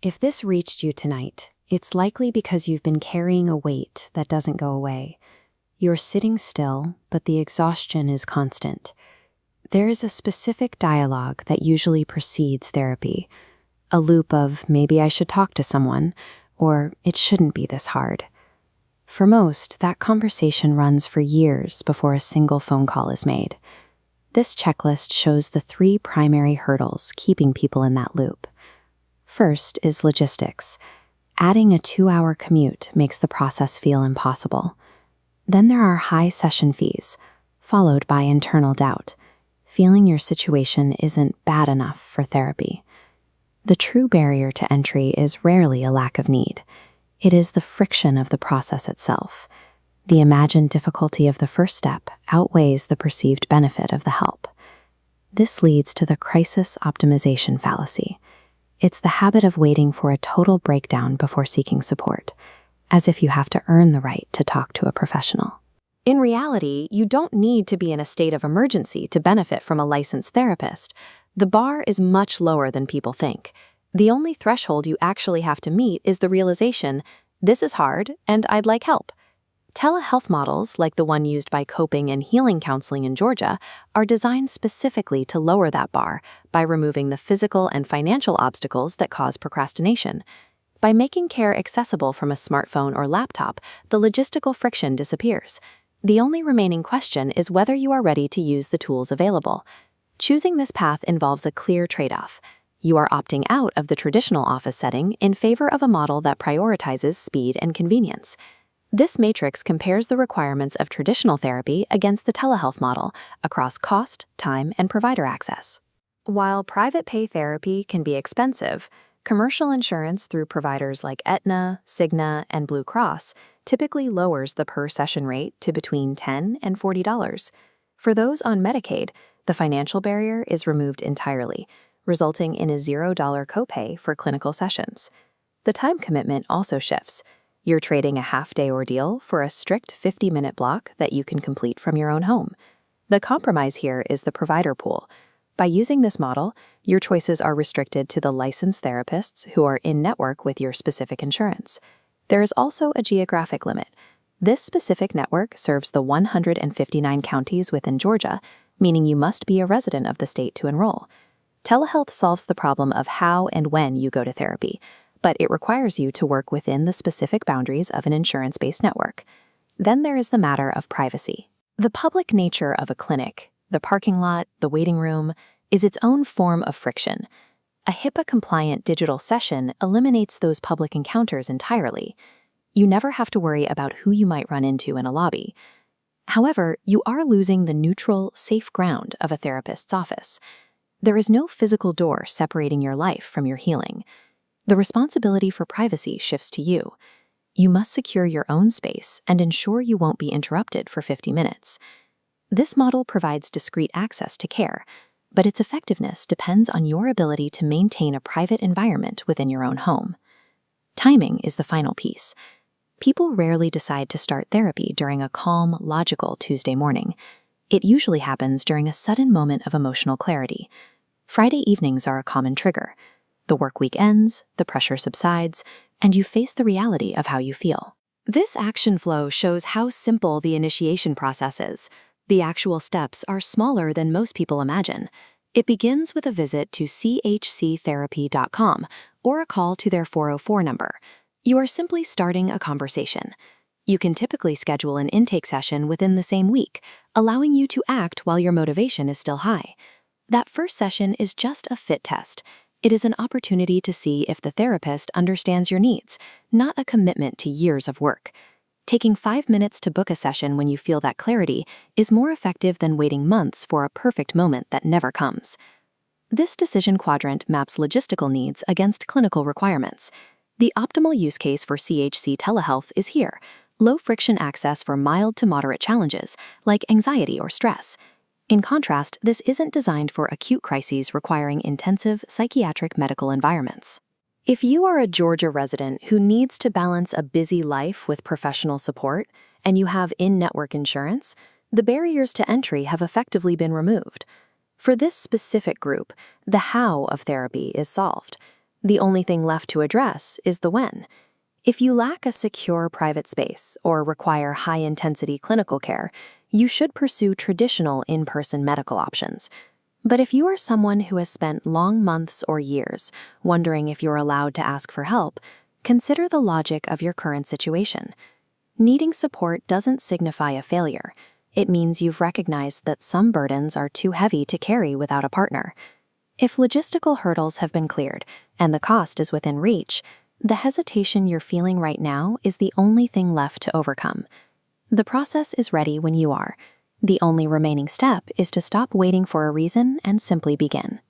If this reached you tonight, it's likely because you've been carrying a weight that doesn't go away. You're sitting still, but the exhaustion is constant. There is a specific dialogue that usually precedes therapy. A loop of maybe I should talk to someone, or it shouldn't be this hard. For most, that conversation runs for years before a single phone call is made. This checklist shows the 3 primary hurdles keeping people in that loop. First is logistics. Adding a 2-hour commute makes the process feel impossible. Then there are high session fees, followed by internal doubt, feeling your situation isn't bad enough for therapy. The true barrier to entry is rarely a lack of need. It is the friction of the process itself. The imagined difficulty of the first step outweighs the perceived benefit of the help. This leads to the crisis optimization fallacy. It's the habit of waiting for a total breakdown before seeking support, as if you have to earn the right to talk to a professional. In reality, you don't need to be in a state of emergency to benefit from a licensed therapist. The bar is much lower than people think. The only threshold you actually have to meet is the realization, this is hard and I'd like help. Telehealth models, like the one used by Coping and Healing Counseling in Georgia, are designed specifically to lower that bar by removing the physical and financial obstacles that cause procrastination. By making care accessible from a smartphone or laptop, the logistical friction disappears. The only remaining question is whether you are ready to use the tools available. Choosing this path involves a clear trade-off. You are opting out of the traditional office setting in favor of a model that prioritizes speed and convenience. This matrix compares the requirements of traditional therapy against the telehealth model across cost, time, and provider access. While private pay therapy can be expensive, commercial insurance through providers like Aetna, Cigna, and Blue Cross typically lowers the per-session rate to between $10 and $40. For those on Medicaid, the financial barrier is removed entirely, resulting in a $0 copay for clinical sessions. The time commitment also shifts. You're trading a half-day ordeal for a strict 50-minute block that you can complete from your own home. The compromise here is the provider pool. By using this model, your choices are restricted to the licensed therapists who are in-network with your specific insurance. There is also a geographic limit. This specific network serves the 159 counties within Georgia, meaning you must be a resident of the state to enroll. Telehealth solves the problem of how and when you go to therapy, but it requires you to work within the specific boundaries of an insurance-based network. Then there is the matter of privacy. The public nature of a clinic, the parking lot, the waiting room, is its own form of friction. A HIPAA-compliant digital session eliminates those public encounters entirely. You never have to worry about who you might run into in a lobby. However, you are losing the neutral, safe ground of a therapist's office. There is no physical door separating your life from your healing. The responsibility for privacy shifts to you. You must secure your own space and ensure you won't be interrupted for 50 minutes. This model provides discreet access to care, but its effectiveness depends on your ability to maintain a private environment within your own home. Timing is the final piece. People rarely decide to start therapy during a calm, logical Tuesday morning. It usually happens during a sudden moment of emotional clarity. Friday evenings are a common trigger. The work week ends, the pressure subsides, and you face the reality of how you feel. This action flow shows how simple the initiation process is. The actual steps are smaller than most people imagine. It begins with a visit to chctherapy.com or a call to their 404 number. You are simply starting a conversation. You can typically schedule an intake session within the same week, allowing you to act while your motivation is still high. That first session is just a fit test. It is an opportunity to see if the therapist understands your needs, not a commitment to years of work. Taking 5 minutes to book a session when you feel that clarity is more effective than waiting months for a perfect moment that never comes. This decision quadrant maps logistical needs against clinical requirements. The optimal use case for CHC telehealth is here: low-friction access for mild to moderate challenges, like anxiety or stress. In contrast, this isn't designed for acute crises requiring intensive psychiatric medical environments. If you are a Georgia resident who needs to balance a busy life with professional support, and you have in-network insurance, the barriers to entry have effectively been removed. For this specific group, the how of therapy is solved. The only thing left to address is the when. If you lack a secure private space or require high-intensity clinical care, you should pursue traditional in-person medical options. But if you are someone who has spent long months or years wondering if you're allowed to ask for help, consider the logic of your current situation. Needing support doesn't signify a failure. It means you've recognized that some burdens are too heavy to carry without a partner. If logistical hurdles have been cleared and the cost is within reach, the hesitation you're feeling right now is the only thing left to overcome. The process is ready when you are. The only remaining step is to stop waiting for a reason and simply begin.